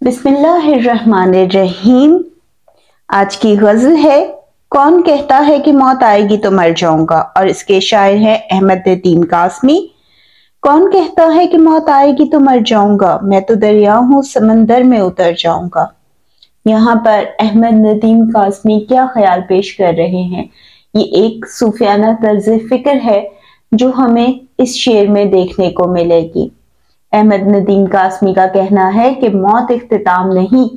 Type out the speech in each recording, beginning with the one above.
बिस्मिल्लाहिर्रहमानिर्रहीम। आज की गजल है कौन कहता है कि मौत आएगी तो मर जाऊंगा, और इसके शायर हैं अहमद नदीम कासमी। कौन कहता है कि मौत आएगी तो मर जाऊंगा, मैं तो दरिया हूँ समंदर में उतर जाऊंगा। यहाँ पर अहमद नदीम कासमी क्या ख्याल पेश कर रहे हैं, ये एक सूफियाना तर्ज फिक्र है जो हमें इस शेर में देखने को मिलेगी। अहमद नदीम कासमी का कहना है कि मौत इख्तिताम नहीं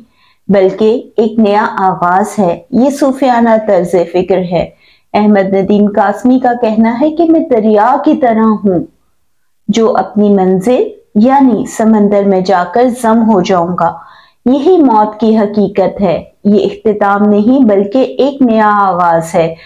बल्कि एक नया आगाज है। ये सूफियाना तर्ज फिक्र है। अहमद नदीम कासमी का कहना है कि मैं दरिया की तरह हूं जो अपनी मंजिल यानी समंदर में जाकर जम हो जाऊंगा। यही मौत की हकीकत है। ये इख्तिताम नहीं बल्कि एक नया आगाज है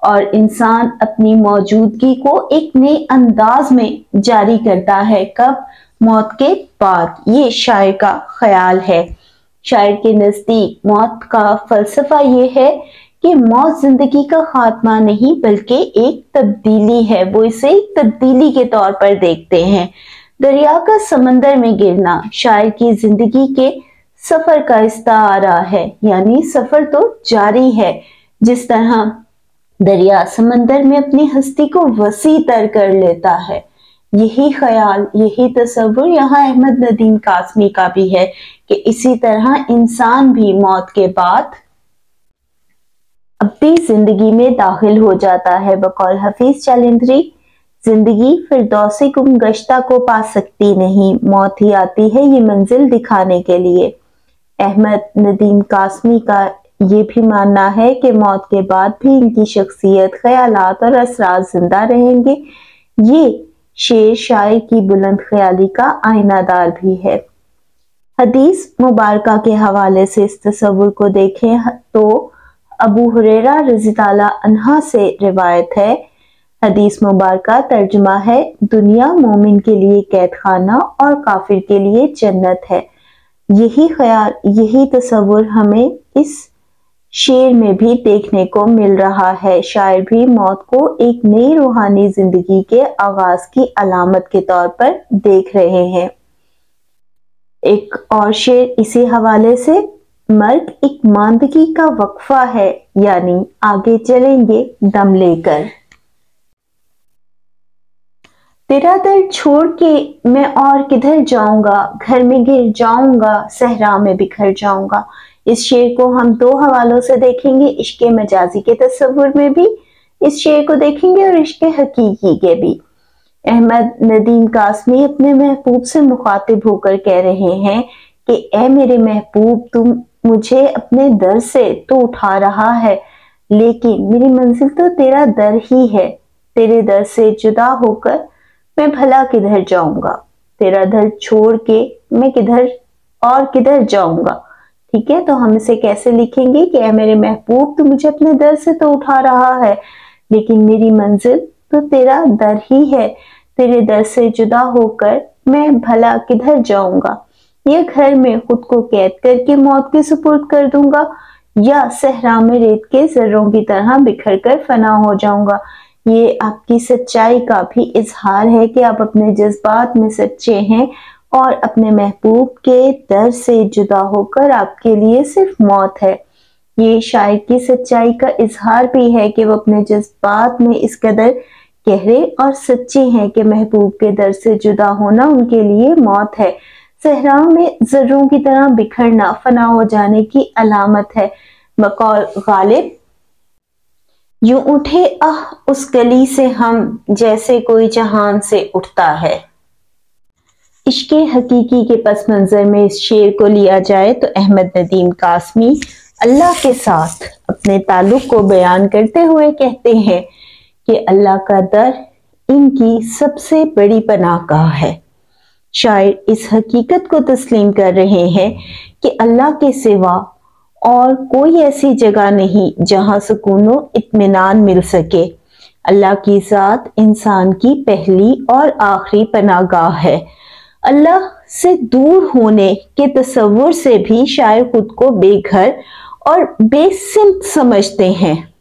और इंसान अपनी मौजूदगी को एक नए अंदाज में जारी करता है। कब? मौत के बाद। ये शायर का ख्याल है। शायर के नजदीक मौत का फलसफा ये है कि मौत जिंदगी का खात्मा नहीं बल्कि एक तब्दीली है। वो इसे एक तब्दीली के तौर पर देखते हैं। दरिया का समंदर में गिरना शायर की जिंदगी के सफर का इस्तारा है, यानी सफर तो जारी है। जिस तरह दरिया समंदर में अपनी हस्ती को वसी तर कर लेता है, यही ख्याल, यही तस्वुर यहाँ अहमद नदीम कासमी का भी है कि इसी तरह इंसान भी मौत के बाद अपनी जिंदगी में दाखिल हो जाता है। बकौल हफीज जालंधरी, जिंदगी फिरदौसी गुम गश्ता को पा सकती नहीं, मौत ही आती है ये मंजिल दिखाने के लिए। अहमद नदीम कासमी का ये भी मानना है कि मौत के बाद भी इनकी शख्सियत, ख्यालात और असरार जिंदा रहेंगे। ये शेर शायर की बुलंद ख्याली का आईनादार भी है। हदीस मुबारका के हवाले से इस तस्वुर को देखें तो अबू हुरैरा रज़ी ताला अन्हा से रिवायत है। हदीस मुबारका तर्जुमा है, दुनिया मोमिन के लिए कैद खाना और काफिर के लिए जन्नत है। यही ख्याल, यही तस्वुर हमें इस शेर में भी देखने को मिल रहा है। शायर भी मौत को एक नई रूहानी जिंदगी के आगाज की अलामत के तौर पर देख रहे हैं। एक और शेर इसी हवाले से, मर्ग एक मांदगी का वक्फा है, यानी आगे चलेंगे दम लेकर। तेरा दर छोड़ के मैं और किधर जाऊंगा, घर में गिर जाऊंगा, सहरा में बिखर जाऊंगा। इस शेर को हम दो हवालों से देखेंगे, इश्क मजाजी के तस्वुर में भी इस शेर को देखेंगे और इश्क हकीकी के भी। अहमद नदीम कासमी अपने महबूब से मुखातिब होकर कह रहे हैं कि ए मेरे महबूब, तुम मुझे अपने दर से तो उठा रहा है, लेकिन मेरी मंजिल तो तेरा दर ही है। तेरे दर से जुदा होकर मैं भला किधर जाऊंगा, तेरा दर छोड़ के मैं किधर जाऊंगा। ठीक है, तो हम इसे कैसे लिखेंगे कि ऐ मेरे महबूब, तू मुझे अपने दर से तो उठा रहा है, लेकिन मेरी मंजिल तो तेरा दर ही है। तेरे दर से जुदा होकर मैं भला किधर जाऊंगा। ये घर में खुद को कैद करके मौत के सुपुर्द कर दूंगा, या सहरा में रेत के जर्रों की तरह बिखर कर फना हो जाऊंगा। ये आपकी सच्चाई का भी इजहार है कि आप अपने जज्बात में सच्चे हैं और अपने महबूब के दर से जुदा होकर आपके लिए सिर्फ मौत है। ये शायर की सच्चाई का इजहार भी है कि वो अपने जज्बात में इस कदर गहरे और सच्चे हैं कि महबूब के दर से जुदा होना उनके लिए मौत है। सहरा में जर्रों की तरह बिखरना फना हो जाने की अलामत है। बकौल गालिब, यूं उठे आह उस गली से हम जैसे कोई जहान से उठता है। इश्क हकीकी के पस मंजर में इस शेर को लिया जाए तो अहमद नदीम कासमी अल्लाह के साथ अपने ताल्लुक को बयान करते हुए कहते हैं कि अल्लाह का दर इनकी सबसे बड़ी पनाहगाह है। शायर इस हकीकत को तस्लीम कर रहे हैं कि अल्लाह के सिवा और कोई ऐसी जगह नहीं जहां सुकून व इत्मीनान मिल सके। अल्लाह की जात इंसान की पहली और आखिरी पनाहगाह है। अल्लाह से दूर होने के तस्वुर से भी शायर खुद को बेघर और बेसिमत समझते हैं।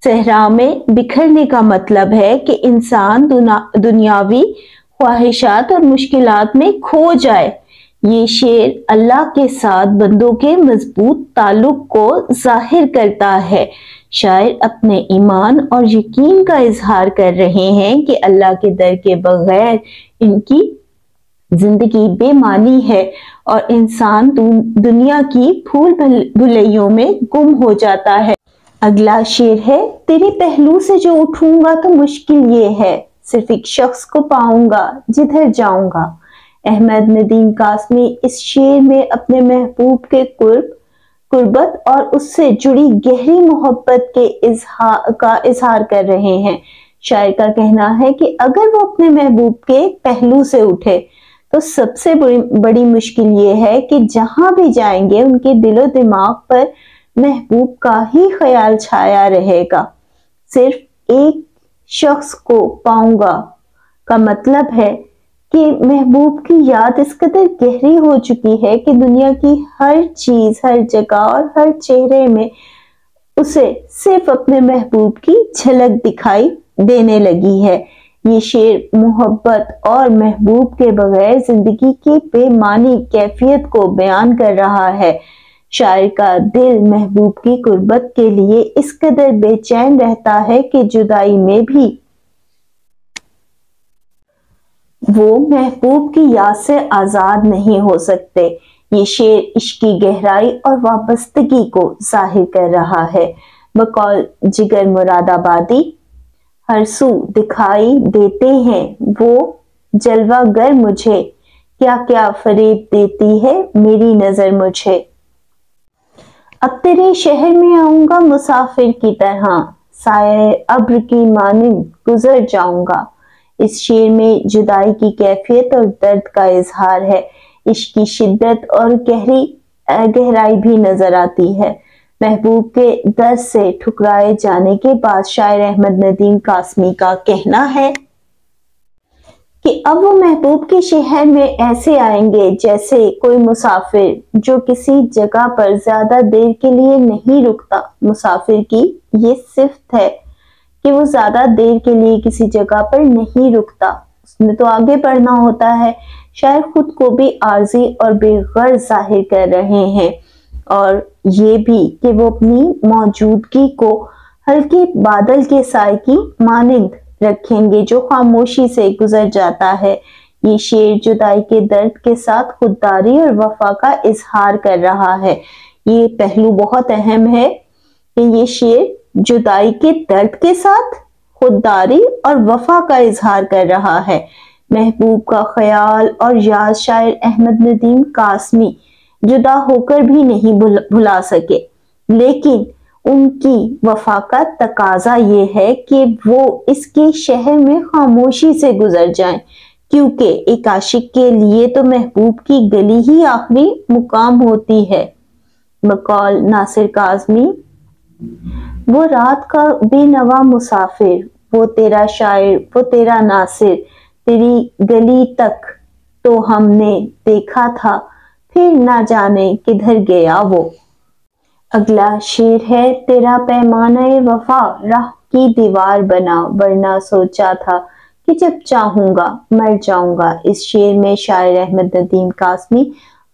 सहरा में बिखरने का मतलब है कि इंसान दुनियावी ख्वाहिशात और मुश्किलात में खो जाए। یہ شعر اللہ کے ساتھ بندوں کے مضبوط تعلق کو ظاہر کرتا ہے۔ شاعر اپنے ایمان اور یقین کا اظہار کر رہے ہیں کہ اللہ کے در کے بغیر ان کی زندگی بے معنی ہے اور انسان دنیا کی پھول بھلیوں میں گم ہو جاتا ہے۔ اگلا شعر ہے، تیرے پہلو سے جو اٹھوں گا تو مشکل یہ ہے، صرف ایک شخص کو پاؤں گا جدھر جاؤں گا۔ احمد ندیم قاسمی اس شعر میں اپنے محبوب کے قربت اور اس سے جڑی گہری محبت کا اظہار کر رہے ہیں۔ شاعر کا کہنا ہے کہ اگر وہ اپنے محبوب کے پہلو سے اٹھے تو سب سے بڑی مشکل یہ ہے کہ جہاں بھی جائیں گے ان کے دل و دماغ پر محبوب کا ہی خیال چھایا رہے گا۔ صرف ایک شخص کو پاؤں گا کا مطلب ہے کہ محبوب کی یاد اس قدر گہری ہو چکی ہے کہ دنیا کی ہر چیز، ہر جگہ اور ہر چہرے میں اسے صرف اپنے محبوب کی جھلک دکھائی دینے لگی ہے۔ یہ شعر محبت اور محبوب کے بغیر زندگی کی بے معنی کیفیت کو بیان کر رہا ہے۔ شاعر کا دل محبوب کی قربت کے لیے اس قدر بے چین رہتا ہے کہ جدائی میں بھی وہ محبوب کی یاد سے آزاد نہیں ہو سکتے۔ یہ شعر عشق کی گہرائی اور وابستگی کو ظاہر کر رہا ہے۔ بقول جگر مراد آبادی، ہر سو دکھائی دیتے ہیں وہ جلوہ گر مجھے، کیا کیا فریب دیتی ہے میری نظر مجھے۔ اب تیرے شہر میں آؤں گا مسافر کی طرح، سایہ ابر کی مانند گزر جاؤں گا۔ اس شعر میں جدائی کی کیفیت اور درد کا اظہار ہے۔ عشق کی شدت اور گہرائی بھی نظر آتی ہے۔ محبوب کے در سے ٹھکرائے جانے کے بعد شاعر احمد ندیم قاسمی کا کہنا ہے کہ اب وہ محبوب کے شہر میں ایسے آئیں گے جیسے کوئی مسافر جو کسی جگہ پر زیادہ دیر کے لیے نہیں رکتا۔ مسافر کی یہ صفت ہے کہ وہ زیادہ دیر کے لیے کسی جگہ پر نہیں رکتا، اس نے تو آگے بڑھنا ہوتا ہے۔ شاعر خود کو بھی عارضی اور بے غرض ظاہر کر رہے ہیں اور یہ بھی کہ وہ اپنی موجودگی کو ہلکے بادل کے سائے کی مانند رکھیں گے جو خاموشی سے گزر جاتا ہے۔ یہ شعر جدائی کے درد کے ساتھ خودداری اور وفا کا اظہار کر رہا ہے۔ یہ پہلو بہت اہم ہے کہ یہ شعر جدائی کے درد کے ساتھ خودداری اور وفا کا اظہار کر رہا ہے۔ محبوب کا خیال اور یاد شاعر احمد ندیم قاسمی جدا ہو کر بھی نہیں بھلا سکے، لیکن ان کی وفا کا تقاضا یہ ہے کہ وہ اس کے شہر میں خاموشی سے گزر جائیں، کیونکہ ایک عاشق کے لیے تو محبوب کی گلی ہی آخری مقام ہوتی ہے۔ بقول ناصر کاظمی، وہ رات کا بے نوا مسافر، وہ تیرا شاعر، وہ تیرا ناصر، تیری گلی تک تو ہم نے دیکھا تھا، پھر نہ جانے کدھر گیا وہ۔ اگلا شعر ہے، تیرا پیمانہ وفا راہ کی دیوار بنا، ورنہ سوچا تھا کہ جب چاہوں گا مر جاؤں گا۔ اس شعر میں شاعر احمد ندیم قاسمی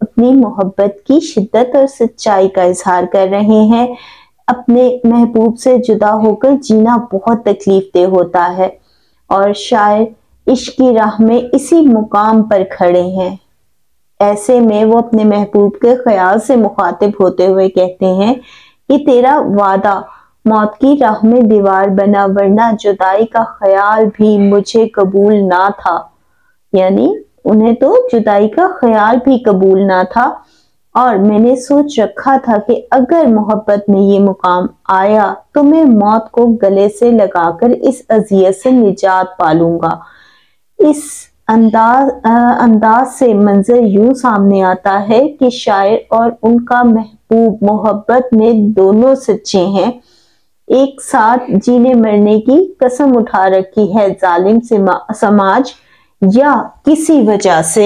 اپنی محبت کی شدت اور سچائی کا اظہار کر رہے ہیں۔ اپنے محبوب سے جدا ہو کر جینا بہت تکلیف دہ ہوتا ہے اور شاعر عشق کی راہ میں اسی مقام پر کھڑے ہیں۔ ایسے میں وہ اپنے محبوب کے خیال سے مخاطب ہوتے ہوئے کہتے ہیں کہ تیرا وعدہ موت کی راہ میں دیوار بنا، ورنہ جدائی کا خیال بھی مجھے قبول نہ تھا۔ یعنی انہیں تو جدائی کا خیال بھی قبول نہ تھا اور میں نے سوچ رکھا تھا کہ اگر محبت میں یہ مقام آیا تو میں موت کو گلے سے لگا کر اس اذیت سے نجات پالوں گا۔ اس انداز سے منظر یوں سامنے آتا ہے کہ شاعر اور ان کا محبوب محبت میں دونوں سچے ہیں، ایک ساتھ جینے مرنے کی قسم اٹھا رکھی ہے۔ ظالم سماج یا کسی وجہ سے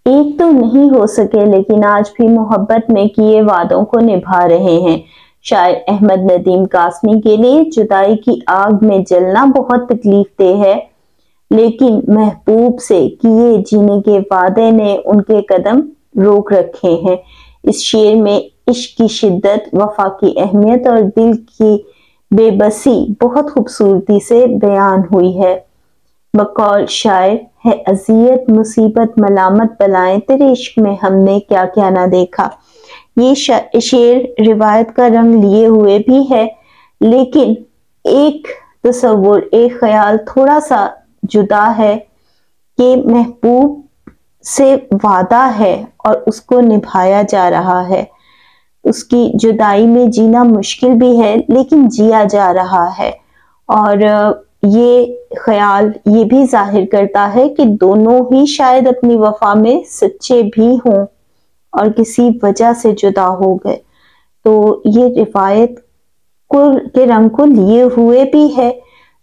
ایک تو نہیں ہو سکے، لیکن آج بھی محبت میں کیے وعدوں کو نبھا رہے ہیں۔ شاعر احمد ندیم قاسمی کے لیے جدائی کی آگ میں جلنا بہت تکلیف دہ ہے۔ लेकिन महबूब से किए जीने के वादे ने उनके कदम रोक रखे हैं। इस शेर में इश्क की शिद्दत, वफा की अहमियत और दिल की बेबसी बहुत खूबसूरती से बयान हुई है। बकौल शायर है अजियत मुसीबत मलामत बलाएं तेरे इश्क में हमने क्या क्या ना देखा। ये शेर रिवायत का रंग लिए हुए भी है, लेकिन एक तसव्वुर, एक ख्याल थोड़ा सा जुदा है कि महबूब से वादा है और उसको निभाया जा रहा है। उसकी जुदाई में जीना मुश्किल भी है, लेकिन जिया जा रहा है। और ये ख्याल ये भी जाहिर करता है कि दोनों ही शायद अपनी वफा में सच्चे भी हों और किसी वजह से जुदा हो गए। तो ये रिवायत के रंग को लिए हुए भी है,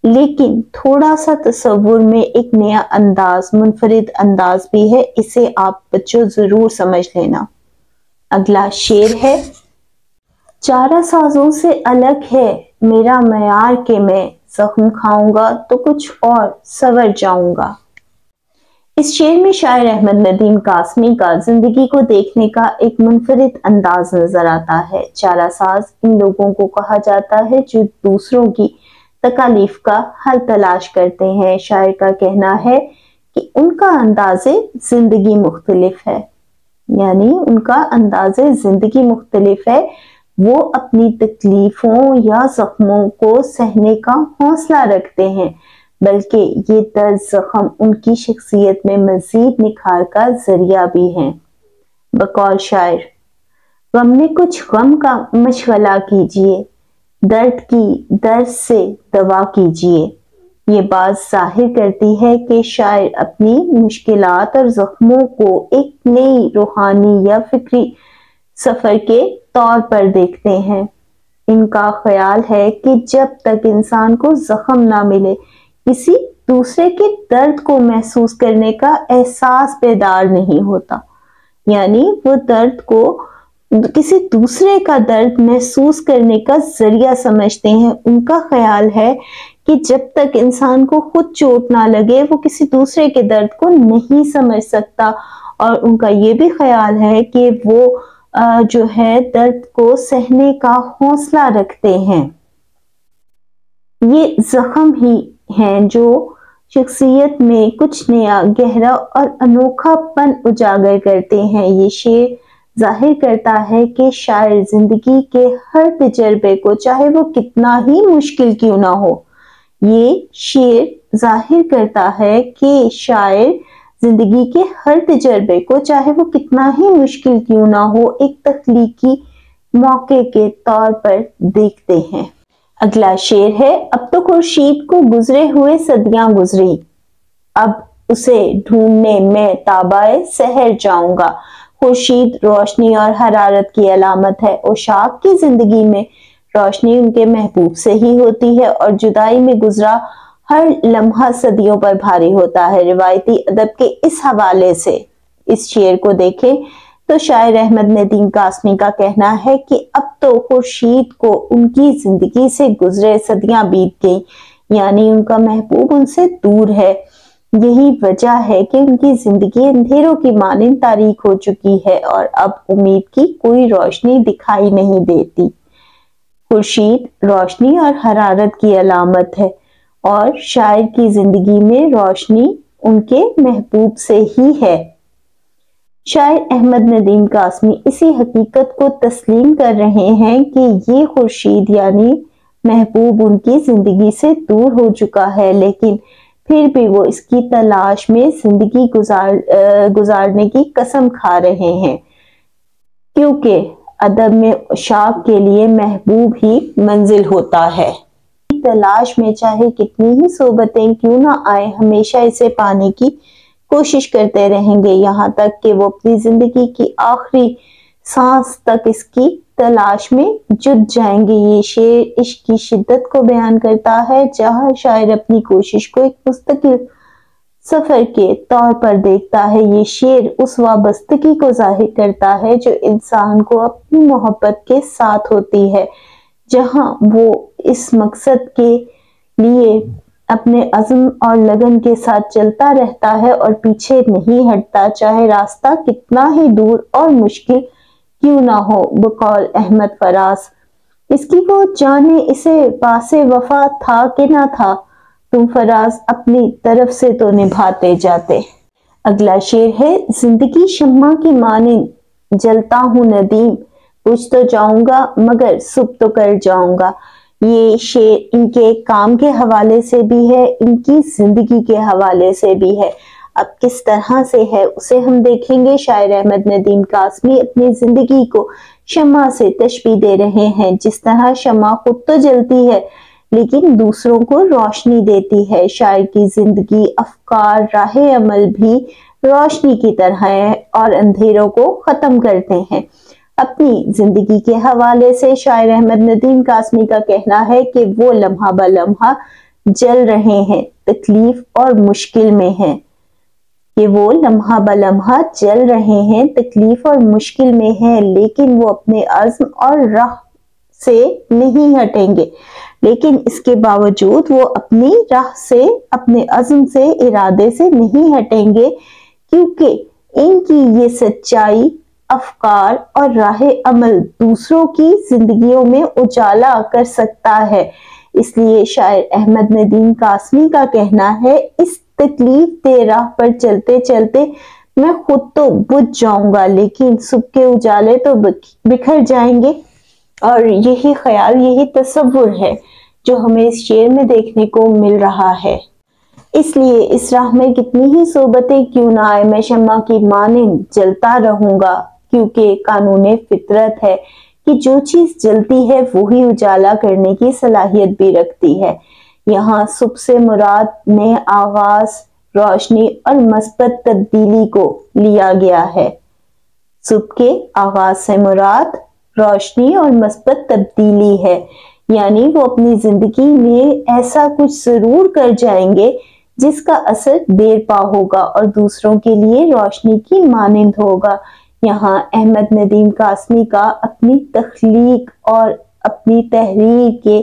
लेकिन थोड़ा सा तसव्वुर में एक नया अंदाज, मुनफरिद अंदाज भी है। इसे आप बच्चों जरूर समझ लेना। अगला शेर है, चारा साजों से अलग है मेरा मयार के मैं जख्म खाऊंगा तो कुछ और सवर जाऊंगा। इस शेर में शायर अहमद नदीम कासमी का जिंदगी को देखने का एक मुनफरिद अंदाज नजर आता है। चारा साज इन लोगों को कहा जाता है जो दूसरों की तकालीफ का हल तलाश करते हैं। शायर का कहना है कि उनका अंदाज़े जिंदगी मुख्तलिफ है, यानी उनका अंदाज़े जिंदगी मुख्तलिफ है। वो अपनी तकलीफों या जख्मों को सहने का हौसला रखते हैं, बल्कि ये दर्द जख्म उनकी शख्सियत में मजीद निखार का जरिया भी हैं। बकौल शायर, गम में कुछ गम का मशगला कीजिए, दर्द की दर्द से दवा कीजिए। ये बात जाहिर करती है कि शायर अपनी मुश्किलात और जख्मों को एक नई रूहानी या फिक्री सफर के तौर पर देखते हैं। इनका ख्याल है कि जब तक इंसान को जख्म ना मिले, किसी दूसरे के दर्द को महसूस करने का एहसास बेदार नहीं होता। यानी वो दर्द को किसी दूसरे का दर्द महसूस करने का जरिया समझते हैं। उनका ख्याल है कि जब तक इंसान को खुद चोट ना लगे, वो किसी दूसरे के दर्द को नहीं समझ सकता। और उनका ये भी ख्याल है कि वो जो है दर्द को सहने का हौसला रखते हैं। ये जख्म ही हैं जो शख्सियत में कुछ नया, गहरा और अनोखापन उजागर करते हैं। ये शेर जाहिर करता है कि शायर जिंदगी के हर तजर्बे को, चाहे वो कितना ही मुश्किल क्यों ना हो, ये शेर जाहिर करता है कि शायर जिंदगी के हर तजर्बे को, चाहे वो कितना ही मुश्किल क्यों ना हो, एक तख्लीकी मौके के तौर पर देखते हैं। अगला शेर है, अब तो खुर्शीद को गुजरे हुए सदियां गुजरी, अब उसे ढूंढने में ताबाए सहर जाऊंगा। खुर्शीद रोशनी और हरारत की अलामत है। उशाक की जिंदगी में रोशनी उनके महबूब से ही होती है और जुदाई में गुजरा हर लम्हा सदियों पर भारी होता है। रिवायती अदब के इस हवाले से इस शेर को देखें तो शायर अहमद नदीम कासमी का कहना है कि अब तो खुर्शीद को उनकी जिंदगी से गुजरे सदियां बीत गई, यानी उनका महबूब उनसे दूर है। यही वजह है कि उनकी जिंदगी अंधेरों की मानिंद तारीक हो चुकी है और अब उम्मीद की कोई रोशनी दिखाई नहीं देती। खुर्शीद रोशनी और हरारत की अलामत है और शायर की जिंदगी में रोशनी उनके महबूब से ही है। शायर अहमद नदीम कासमी इसी हकीकत को तस्लीम कर रहे हैं कि ये खुर्शीद यानी महबूब उनकी जिंदगी से दूर हो चुका है, लेकिन फिर भी वो इसकी तलाश में जिंदगी गुजारने की कसम खा रहे हैं, क्योंकि अदब में उशाक के लिए महबूब ही मंजिल होता है। तलाश में चाहे कितनी ही सोबतें क्यों ना आए, हमेशा इसे पाने की कोशिश करते रहेंगे, यहाँ तक कि वो अपनी जिंदगी की आखिरी सांस तक इसकी तलाश में जुट जाएंगे। ये शेर इश्क की शिद्दत को बयान करता है, जहाँ शायर अपनी कोशिश को एक मुस्तकिल सफर के तौर पर देखता है। ये शेर उस वाबस्तगी को जाहिर करता है जो इंसान को अपनी मोहब्बत के साथ होती है, जहाँ वो इस मकसद के लिए اپنے عزم اور لگن کے ساتھ چلتا رہتا ہے اور پیچھے نہیں ہٹتا، چاہے راستہ کتنا ہی دور اور مشکل کیوں نہ ہو۔ بقول احمد فراز، اس کی وہ جانے اسے پاس وفا تھا کہ نہ تھا، تم فراز اپنی طرف سے تو نبھاتے جاتے۔ اگلا شعر ہے، زندگی شمع کی مانند جلتا ہوں ندیم، بجھ تو جاؤں گا مگر صبح تو کر جاؤں گا۔ یہ شعر ان کے کام کے حوالے سے بھی ہے، ان کی زندگی کے حوالے سے بھی ہے۔ اب کس طرح سے ہے اسے ہم دیکھیں گے۔ شاعر احمد ندیم قاسمی اپنی زندگی کو شمع سے تشبیہ دے رہے ہیں۔ جس طرح شمع خود تو جلتی ہے لیکن دوسروں کو روشنی دیتی ہے، شاعر کی زندگی، افکار، راہ عمل بھی روشنی کی طرح ہے اور اندھیروں کو ختم کرتے ہیں۔ اپنی زندگی کے حوالے سے شاعر احمد ندیم قاسمی کا کہنا ہے کہ وہ لمحہ بہ لمحہ جل رہے ہیں، تکلیف اور مشکل میں ہیں۔ کہ وہ لمحہ بہ لمحہ جل رہے ہیں، تکلیف اور مشکل میں ہیں، لیکن وہ اپنے عزم اور راہ سے نہیں ہٹیں گے۔ لیکن اس کے باوجود وہ اپنی راہ سے، اپنے عزم سے، ارادے سے نہیں ہٹیں گے، کیونکہ ان کی یہ سچائی، افکار اور راہ عمل دوسروں کی زندگیوں میں اجالا کر سکتا ہے۔ اس لیے شاعر احمد ندیم قاسمی کا کہنا ہے، اس تکلیف دہ راہ پر چلتے چلتے میں خود تو بجھ جاؤں گا لیکن صبح کے اجالے تو بکھر جائیں گے۔ اور یہی خیال، یہی تصور ہے جو ہمیں اس شعر میں دیکھنے کو مل رہا ہے۔ اس لیے اس راہ میں کتنی ہی صعوبتیں کیوں نہ آئے، میں شمع کی مانند جلتا رہوں گا، کیونکہ قانون فطرت ہے کہ جو چیز جلتی ہے وہی اجالا کرنے کی صلاحیت بھی رکھتی ہے۔ یہاں صبح سے مراد نئے آغاز، روشنی اور مثبت تبدیلی کو لیا گیا ہے۔ صبح کے آغاز سے مراد روشنی اور مثبت تبدیلی ہے، یعنی وہ اپنی زندگی میں ایسا کچھ ضرور کر جائیں گے جس کا اثر دیر پا ہوگا اور دوسروں کے لیے روشنی کی مانند ہوگا۔ یہاں احمد ندیم قاسمی کا اپنی تخلیق اور اپنی تحریر کے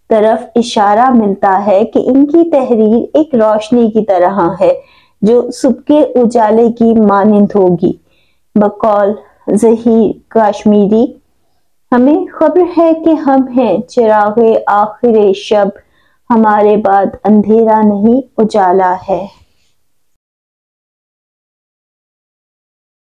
طرف اشارہ ملتا ہے کہ ان کی تحریر ایک روشنی کی طرح ہے جو صبح کے اجالے کی مانند ہوگی۔ بقول ظہیر کاشمیری، ہمیں خبر ہے کہ ہم ہیں چراغ آخر شب، ہمارے بعد اندھیرا نہیں اجالا ہے۔